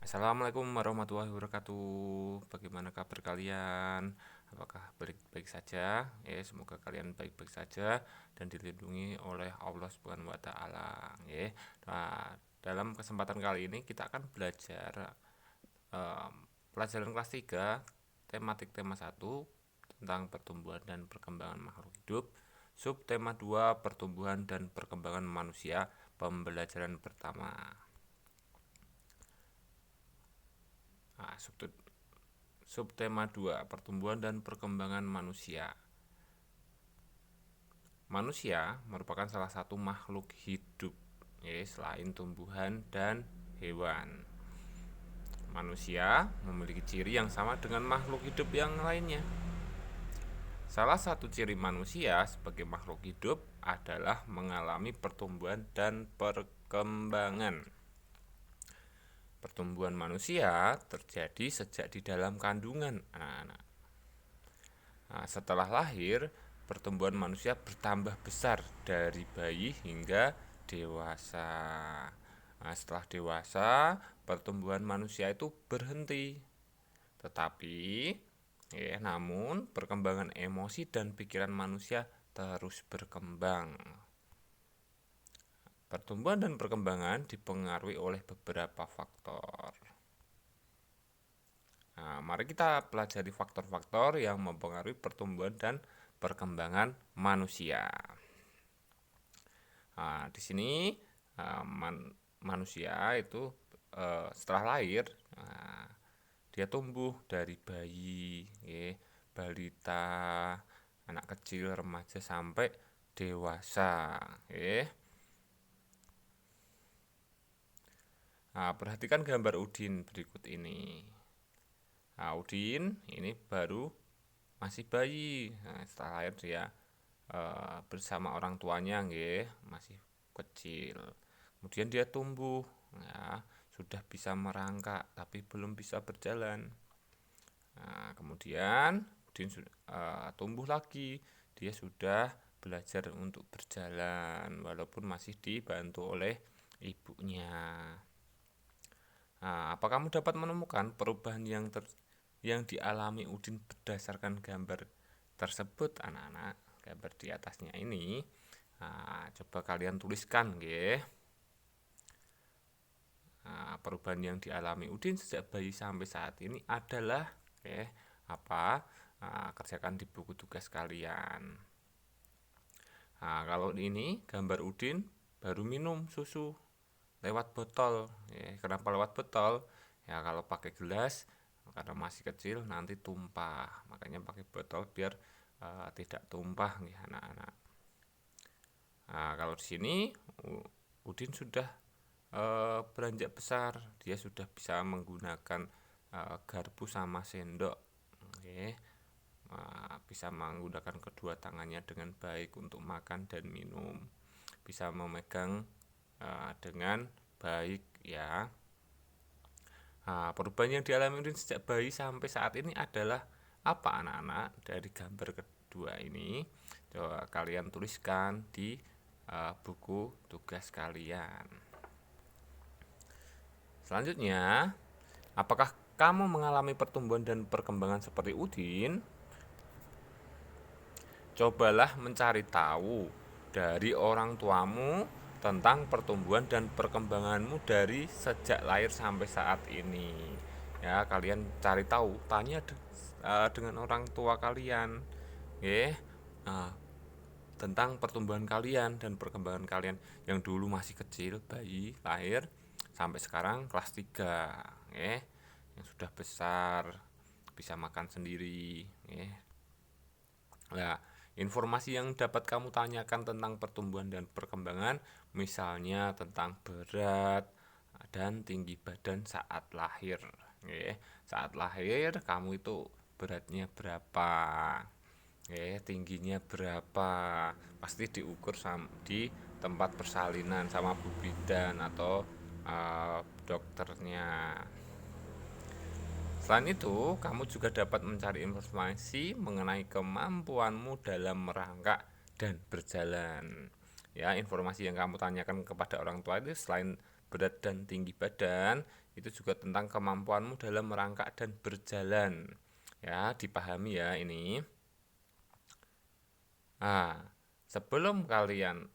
Assalamualaikum warahmatullahi wabarakatuh. Bagaimana kabar kalian? Apakah baik-baik saja? Semoga kalian baik-baik saja dan dilindungi oleh Allah Subhanahu wa taala, Nah, dalam kesempatan kali ini kita akan belajar em, pelajaran kelas 3 tematik tema 1 tentang pertumbuhan dan perkembangan makhluk hidup. Subtema 2 pertumbuhan dan perkembangan manusia, pembelajaran pertama. Nah, subtema 2 pertumbuhan dan perkembangan manusia. Manusia merupakan salah satu makhluk hidup, selain tumbuhan dan hewan. Manusia memiliki ciri yang sama dengan makhluk hidup yang lainnya. Salah satu ciri manusia sebagai makhluk hidup adalah mengalami pertumbuhan dan perkembangan. Pertumbuhan manusia terjadi sejak di dalam kandungan anak-anak. Nah, setelah lahir, pertumbuhan manusia bertambah besar dari bayi hingga dewasa. Nah, setelah dewasa, pertumbuhan manusia itu berhenti. Tetapi, namun perkembangan emosi dan pikiran manusia terus berkembang. Pertumbuhan dan perkembangan dipengaruhi oleh beberapa faktor. Nah, mari kita pelajari faktor-faktor yang mempengaruhi pertumbuhan dan perkembangan manusia. Nah, di sini manusia itu setelah lahir, dia tumbuh dari bayi, balita, anak kecil, remaja sampai dewasa. Nah, perhatikan gambar Udin berikut ini. Nah, Udin ini baru masih bayi. Nah, setelah lahir dia bersama orang tuanya, masih kecil. Kemudian dia tumbuh, sudah bisa merangkak tapi belum bisa berjalan. Nah, kemudian Udin tumbuh lagi, dia sudah belajar untuk berjalan walaupun masih dibantu oleh ibunya. Nah, apa kamu dapat menemukan perubahan yang dialami Udin berdasarkan gambar tersebut, anak-anak? Gambar di atasnya ini, coba kalian tuliskan, perubahan yang dialami Udin sejak bayi sampai saat ini adalah, apa? Kerjakan di buku tugas kalian. Nah, kalau ini gambar Udin baru minum susu lewat botol. Kenapa lewat botol? Ya, kalau pakai gelas karena masih kecil nanti tumpah, makanya pakai botol biar tidak tumpah, anak-anak. Nah, kalau di sini Udin sudah beranjak besar, dia sudah bisa menggunakan garpu sama sendok, bisa menggunakan kedua tangannya dengan baik untuk makan dan minum, bisa memegang dengan baik, ya. Nah, perubahan yang dialami Udin sejak bayi sampai saat ini adalah apa, anak-anak? Dari gambar kedua ini, coba kalian tuliskan di buku tugas kalian. Selanjutnya, apakah kamu mengalami pertumbuhan dan perkembangan seperti Udin? Cobalah mencari tahu dari orang tuamu tentang pertumbuhan dan perkembanganmu dari sejak lahir sampai saat ini. Ya, kalian cari tahu, tanya dengan orang tua kalian, Nah, tentang pertumbuhan kalian dan perkembangan kalian yang dulu masih kecil, bayi, lahir, sampai sekarang kelas 3, yang sudah besar, bisa makan sendiri, Nah, informasi yang dapat kamu tanyakan tentang pertumbuhan dan perkembangan, misalnya tentang berat dan tinggi badan saat lahir. Saat lahir kamu itu beratnya berapa? Tingginya berapa? Pasti diukur di tempat persalinan sama Bu Bidan atau dokternya. Selain itu, kamu juga dapat mencari informasi mengenai kemampuanmu dalam merangkak dan berjalan. Ya, informasi yang kamu tanyakan kepada orang tua itu selain berat dan tinggi badan, itu juga tentang kemampuanmu dalam merangkak dan berjalan. Ya, dipahami ya ini. Nah, sebelum kalian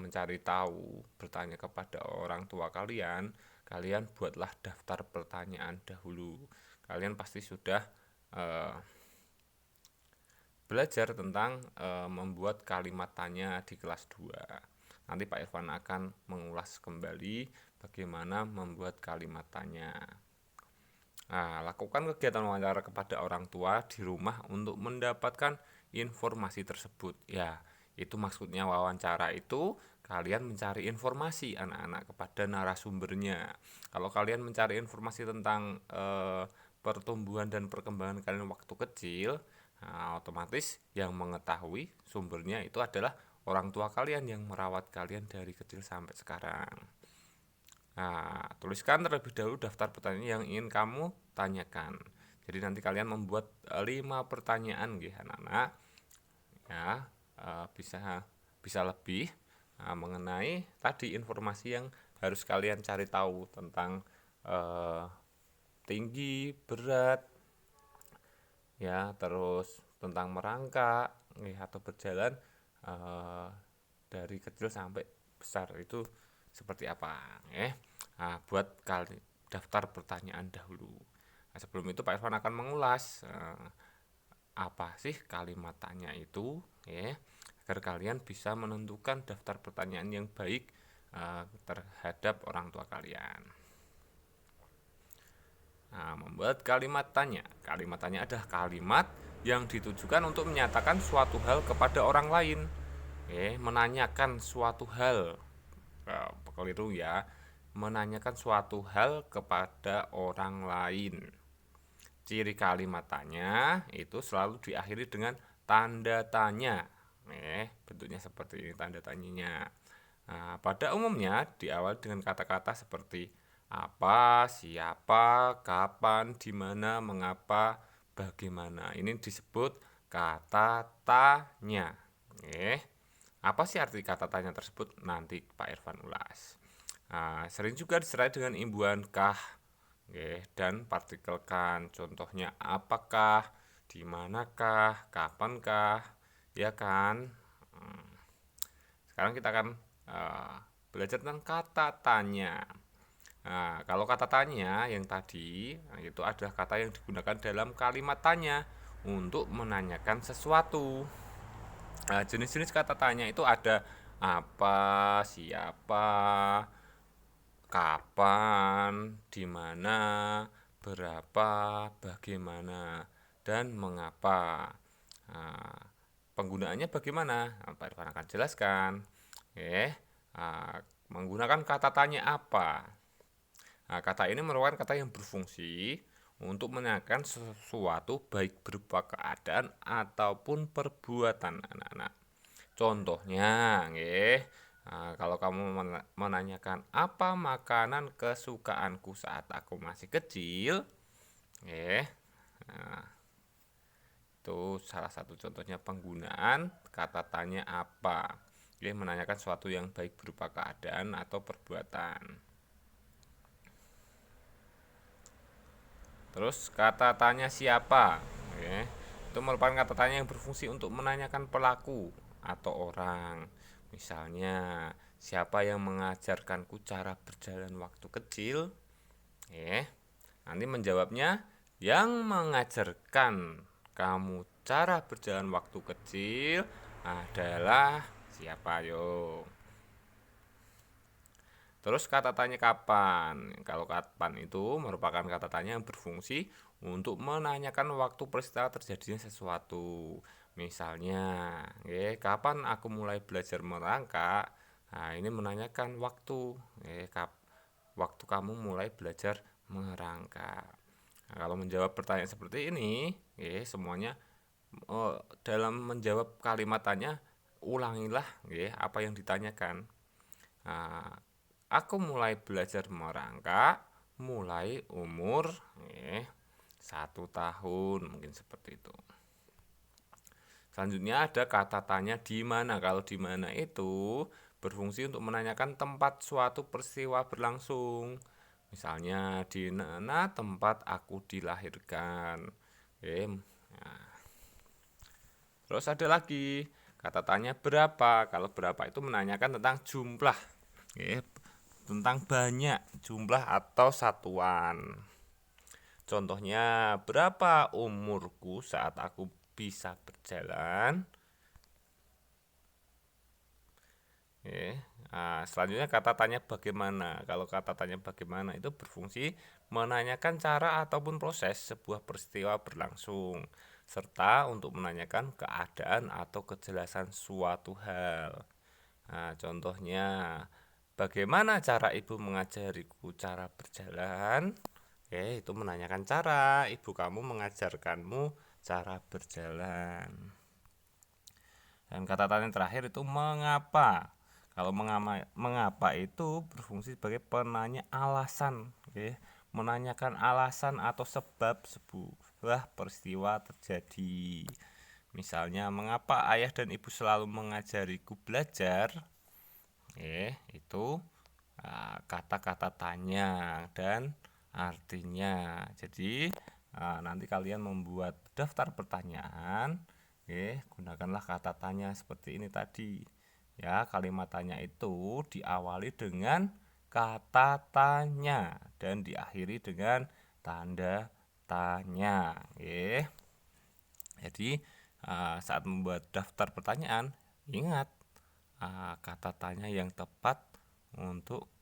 mencari tahu, bertanya kepada orang tua kalian, kalian buatlah daftar pertanyaan dahulu. Kalian pasti sudah eh, belajar tentang membuat kalimat tanya di kelas 2. Nanti Pak Irfan akan mengulas kembali bagaimana membuat kalimat tanya. Nah, lakukan kegiatan wawancara kepada orang tua di rumah untuk mendapatkan informasi tersebut. Ya, itu maksudnya wawancara itu kalian mencari informasi anak-anak kepada narasumbernya. Kalau kalian mencari informasi tentang pertumbuhan dan perkembangan kalian waktu kecil, nah, otomatis yang mengetahui sumbernya itu adalah orang tua kalian yang merawat kalian dari kecil sampai sekarang. Nah, tuliskan terlebih dahulu daftar pertanyaan yang ingin kamu tanyakan. Jadi nanti kalian membuat 5 pertanyaan nggih anak-anak. Ya, bisa bisa lebih mengenai tadi informasi yang harus kalian cari tahu tentang eh, tinggi, berat, ya, terus tentang merangkak atau berjalan eh, dari kecil sampai besar itu seperti apa ya. Nah, buat kali daftar pertanyaan dahulu. Nah, sebelum itu Pak Irfan akan mengulas apa sih kalimat tanya itu ya, agar kalian bisa menentukan daftar pertanyaan yang baik terhadap orang tua kalian. Nah, membuat kalimat tanya. Kalimat tanya adalah kalimat yang ditujukan untuk menyatakan suatu hal kepada orang lain. Menanyakan suatu hal. Keliru ya. Menanyakan suatu hal kepada orang lain. Ciri kalimat tanya itu selalu diakhiri dengan tanda tanya. Bentuknya seperti ini tanda tanyanya. Nah, pada umumnya diawali dengan kata-kata seperti apa, siapa, kapan, di mana, mengapa, bagaimana. Ini disebut kata tanya. Apa sih arti kata tanya tersebut? Nanti Pak Irfan ulas. Nah, sering juga disertai dengan imbuhan kah dan partikel kan. Contohnya apakah, di manakah, kapankah, ya kan? Sekarang kita akan belajar tentang kata tanya. Nah, kalau kata tanya yang tadi itu adalah kata yang digunakan dalam kalimat tanya untuk menanyakan sesuatu. Nah, jenis-jenis kata tanya itu ada apa, siapa, kapan, di mana, berapa, bagaimana, dan mengapa. Nah, penggunaannya bagaimana? Pak Irfan akan jelaskan. Menggunakan kata tanya apa? Nah, kata ini merupakan kata yang berfungsi untuk menanyakan sesuatu baik berupa keadaan ataupun perbuatan anak-anak. Contohnya, kalau kamu menanyakan apa makanan kesukaanku saat aku masih kecil, nah, itu salah satu contohnya penggunaan kata tanya apa. Menanyakan sesuatu yang baik berupa keadaan atau perbuatan. Terus kata tanya siapa, itu merupakan kata tanya yang berfungsi untuk menanyakan pelaku atau orang. Misalnya, siapa yang mengajarkanku cara berjalan waktu kecil? Nanti menjawabnya, yang mengajarkan kamu cara berjalan waktu kecil adalah siapa yo? Terus kata tanya kapan? Kalau kapan itu merupakan kata tanya yang berfungsi untuk menanyakan waktu peristiwa terjadinya sesuatu. Misalnya, kapan aku mulai belajar merangkak? Nah, ini menanyakan waktu. Waktu kamu mulai belajar merangkak. Nah, kalau menjawab pertanyaan seperti ini, semuanya dalam menjawab kalimat tanya, ulangilah apa yang ditanyakan. Nah, aku mulai belajar merangkak mulai umur 1 tahun, mungkin seperti itu. Selanjutnya ada kata tanya di mana. Kalau di mana itu berfungsi untuk menanyakan tempat suatu peristiwa berlangsung. Misalnya di mana tempat aku dilahirkan. Oke. Nah, terus ada lagi kata tanya berapa. Kalau berapa itu menanyakan tentang jumlah. Oke. Tentang banyak, jumlah atau satuan. Contohnya, berapa umurku saat aku bisa berjalan? Oke. Nah, selanjutnya kata tanya bagaimana. Kalau kata tanya bagaimana itu berfungsi menanyakan cara ataupun proses sebuah peristiwa berlangsung, serta untuk menanyakan keadaan atau kejelasan suatu hal. Nah, contohnya, bagaimana cara ibu mengajariku cara berjalan? Oke, itu menanyakan cara. Ibu kamu mengajarkanmu cara berjalan. Dan kata tanya terakhir itu mengapa. Kalau mengapa itu berfungsi sebagai penanya alasan, oke? Menanyakan alasan atau sebab sebuah peristiwa terjadi. Misalnya, mengapa ayah dan ibu selalu mengajariku belajar? Itu kata-kata tanya dan artinya. Jadi nanti kalian membuat daftar pertanyaan. Gunakanlah kata tanya seperti ini tadi. Ya, kalimat tanya itu diawali dengan kata tanya dan diakhiri dengan tanda tanya. Jadi saat membuat daftar pertanyaan, ingat kata tanya yang tepat untuk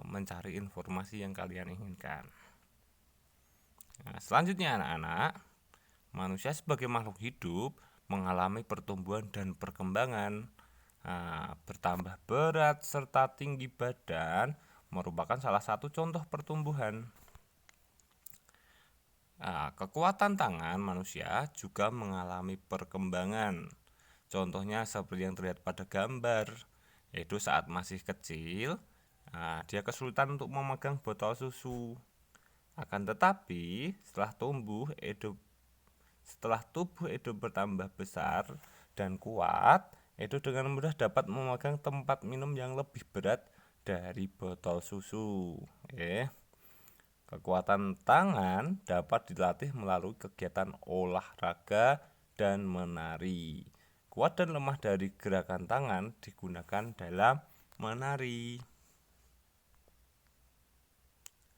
mencari informasi yang kalian inginkan. Nah, selanjutnya anak-anak, manusia sebagai makhluk hidup mengalami pertumbuhan dan perkembangan. Bertambah berat serta tinggi badan merupakan salah satu contoh pertumbuhan. Kekuatan tangan manusia juga mengalami perkembangan. Contohnya seperti yang terlihat pada gambar, yaitu saat masih kecil, dia kesulitan untuk memegang botol susu. Akan tetapi, setelah tubuh Edo bertambah besar dan kuat, Edo dengan mudah dapat memegang tempat minum yang lebih berat dari botol susu. Kekuatan tangan dapat dilatih melalui kegiatan olahraga dan menari. Kuat dan lemah dari gerakan tangan digunakan dalam menari.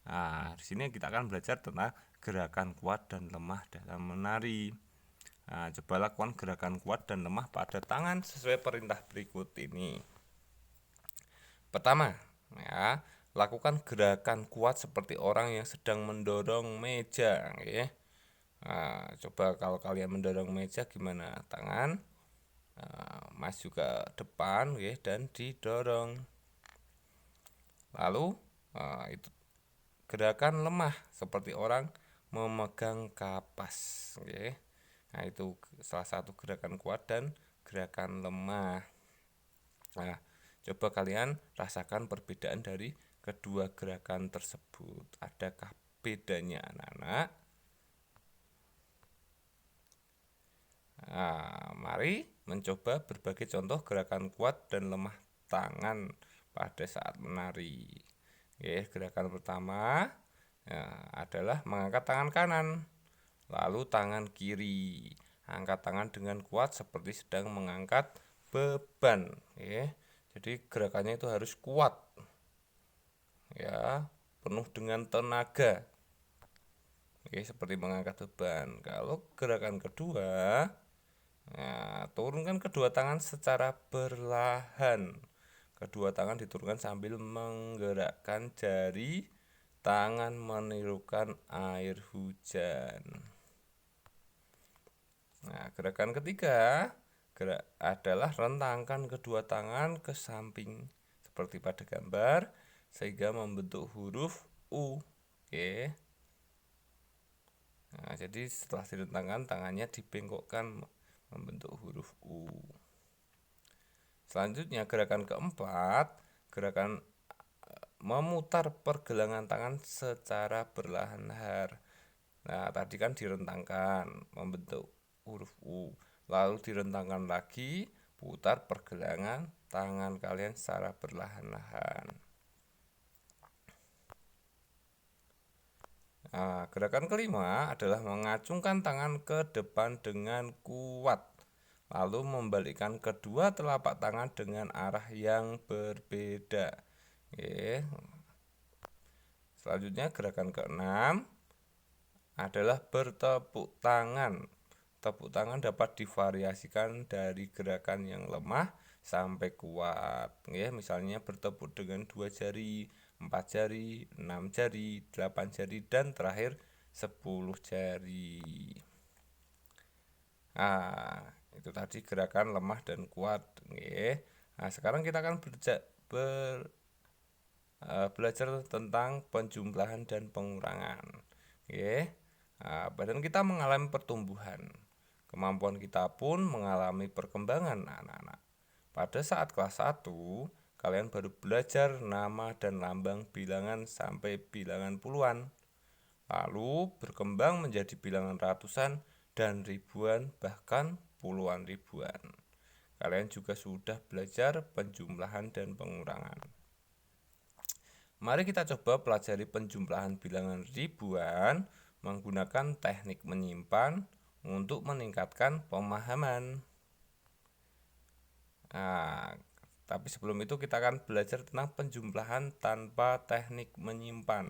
Nah, di sini kita akan belajar tentang gerakan kuat dan lemah dalam menari. Nah, coba lakukan gerakan kuat dan lemah pada tangan sesuai perintah berikut ini. Pertama, ya, lakukan gerakan kuat seperti orang yang sedang mendorong meja. Nah, coba kalau kalian mendorong meja gimana? Tangan maju ke depan, dan didorong. Lalu itu gerakan lemah seperti orang memegang kapas. Nah, itu salah satu gerakan kuat dan gerakan lemah. Nah, coba kalian rasakan perbedaan dari kedua gerakan tersebut. Adakah bedanya anak-anak? Nah, mari mencoba berbagai contoh gerakan kuat dan lemah tangan pada saat menari. Gerakan pertama adalah mengangkat tangan kanan, lalu tangan kiri. Angkat tangan dengan kuat seperti sedang mengangkat beban. Jadi gerakannya itu harus kuat, ya, penuh dengan tenaga. Seperti mengangkat beban. Kalau gerakan kedua, turunkan kedua tangan secara perlahan. Kedua tangan diturunkan sambil menggerakkan jari tangan menirukan air hujan. Nah, gerakan ketiga adalah rentangkan kedua tangan ke samping seperti pada gambar sehingga membentuk huruf U. Nah, jadi setelah direntangkan tangannya dibengkokkan membentuk huruf U. Selanjutnya gerakan keempat, gerakan memutar pergelangan tangan secara perlahan-lahan. Nah, tadi kan direntangkan membentuk huruf U. Lalu direntangkan lagi, putar pergelangan tangan kalian secara perlahan-lahan. Nah, gerakan kelima adalah mengacungkan tangan ke depan dengan kuat, lalu membalikkan kedua telapak tangan dengan arah yang berbeda. Oke. Selanjutnya gerakan keenam adalah bertepuk tangan. Tepuk tangan dapat divariasikan dari gerakan yang lemah sampai kuat. Ya, misalnya bertepuk dengan 2 jari, 4 jari, 6 jari, 8 jari, dan terakhir 10 jari. Nah, itu tadi gerakan lemah dan kuat. Ya. Nah, sekarang kita akan belajar tentang penjumlahan dan pengurangan. Oke. Nah, badan kita mengalami pertumbuhan. Kemampuan kita pun mengalami perkembangan, anak-anak. Pada saat kelas 1, kalian baru belajar nama dan lambang bilangan sampai bilangan puluhan. Lalu berkembang menjadi bilangan ratusan dan ribuan, bahkan puluhan ribuan. Kalian juga sudah belajar penjumlahan dan pengurangan. Mari kita coba pelajari penjumlahan bilangan ribuan menggunakan teknik menyimpan untuk meningkatkan pemahaman. Nah, tapi sebelum itu kita akan belajar tentang penjumlahan tanpa teknik menyimpan.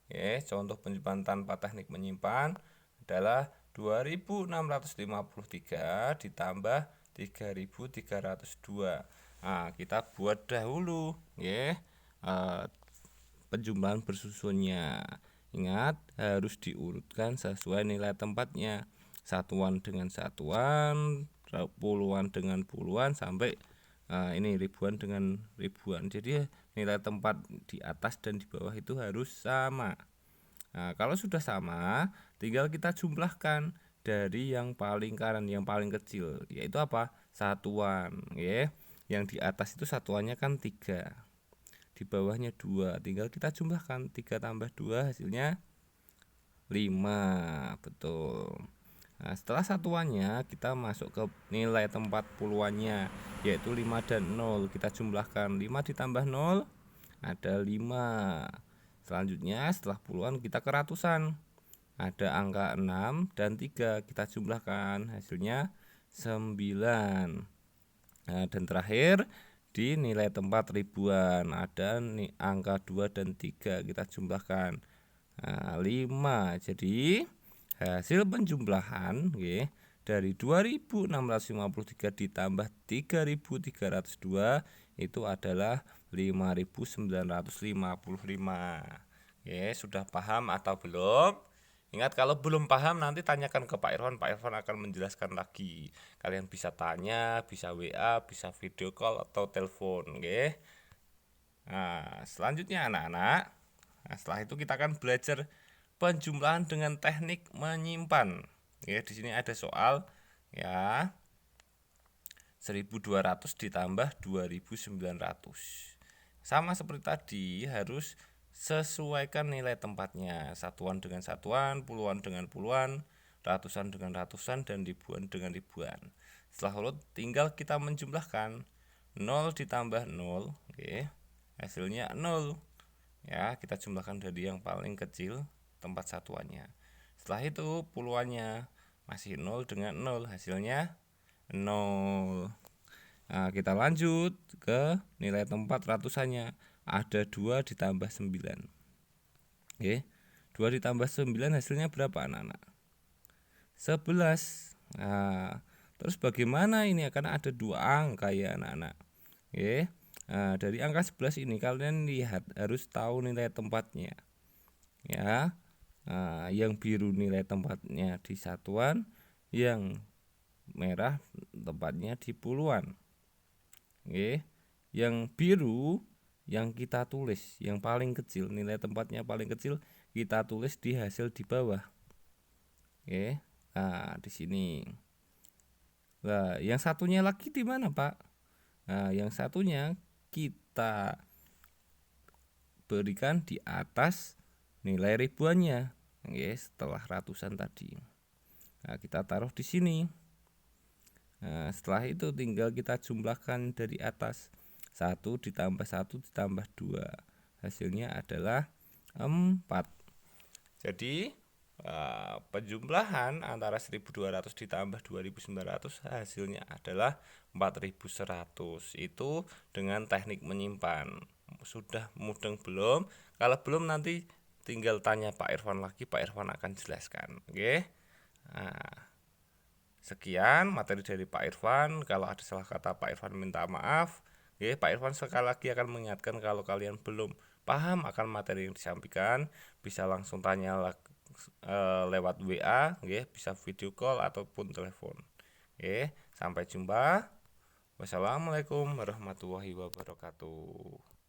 Oke, contoh penjumlahan tanpa teknik menyimpan adalah 2653 ditambah 3302. Nah, kita buat dahulu, ya. Penjumlahan bersusunnya. Ingat, harus diurutkan sesuai nilai tempatnya. Satuan dengan satuan, puluhan dengan puluhan, sampai ini ribuan dengan ribuan. Jadi nilai tempat di atas dan di bawah itu harus sama. Nah, kalau sudah sama, tinggal kita jumlahkan dari yang paling kanan, yang paling kecil, yaitu apa? Satuan, ya. Yang di atas itu satuannya kan 3. Di bawahnya 2, tinggal kita jumlahkan 3 tambah 2 hasilnya 5. Betul. Nah, setelah satuannya kita masuk ke nilai tempat puluhannya, yaitu 5 dan 0. Kita jumlahkan 5 ditambah 0 ada 5. Selanjutnya setelah puluhan kita ke ratusan, ada angka 6 dan 3. Kita jumlahkan hasilnya 9. Nah, dan terakhir di nilai tempat ribuan ada angka 2 dan 3, kita jumlahkan 5. Jadi hasil penjumlahan dari 2653 ditambah 3302 itu adalah 5955. Sudah paham atau belum? Ingat, kalau belum paham nanti tanyakan ke Pak Irfan. Pak Irfan akan menjelaskan lagi. Kalian bisa tanya, bisa WA, bisa video call atau telepon, Nah, selanjutnya anak-anak, setelah itu kita akan belajar penjumlahan dengan teknik menyimpan. Di sini ada soal, 1200 ditambah 2900. Sama seperti tadi, harus sesuaikan nilai tempatnya. Satuan dengan satuan, puluhan dengan puluhan, ratusan dengan ratusan, dan ribuan dengan ribuan. Setelah urut, tinggal kita menjumlahkan. 0 ditambah 0, hasilnya 0. Kita jumlahkan dari yang paling kecil tempat satuannya. Setelah itu puluhannya masih 0 dengan 0, hasilnya 0. Nah, kita lanjut ke nilai tempat ratusannya. Ada 2 ditambah 9. 2 ditambah 9 hasilnya berapa, anak-anak? 11. Nah, terus bagaimana ini? Akan ada 2 angka, ya anak-anak. Nah, dari angka 11 ini kalian lihat, harus tahu nilai tempatnya. Nah, yang biru nilai tempatnya di satuan, yang merah tempatnya di puluhan. Yang biru yang kita tulis yang paling kecil, nilai tempatnya paling kecil, kita tulis di hasil di bawah. Nah, di sini. Nah, yang satunya lagi di mana, Pak? Nah, yang satunya kita berikan di atas nilai ribuannya, setelah ratusan tadi. Nah, kita taruh di sini. Nah, setelah itu tinggal kita jumlahkan dari atas. 1 ditambah 1 ditambah 2. Hasilnya adalah 4. Jadi penjumlahan antara 1200 ditambah 2900 hasilnya adalah 4100. Itu dengan teknik menyimpan. Sudah mudeng belum? Kalau belum nanti tinggal tanya Pak Irfan lagi, Pak Irfan akan jelaskan. Oke. Nah, sekian materi dari Pak Irfan. Kalau ada salah kata, Pak Irfan minta maaf. Oke, Pak Irfan sekali lagi akan mengingatkan kalau kalian belum paham akan materi yang disampaikan, bisa langsung tanya lewat WA, bisa video call ataupun telepon. Sampai jumpa. Wassalamualaikum warahmatullahi wabarakatuh.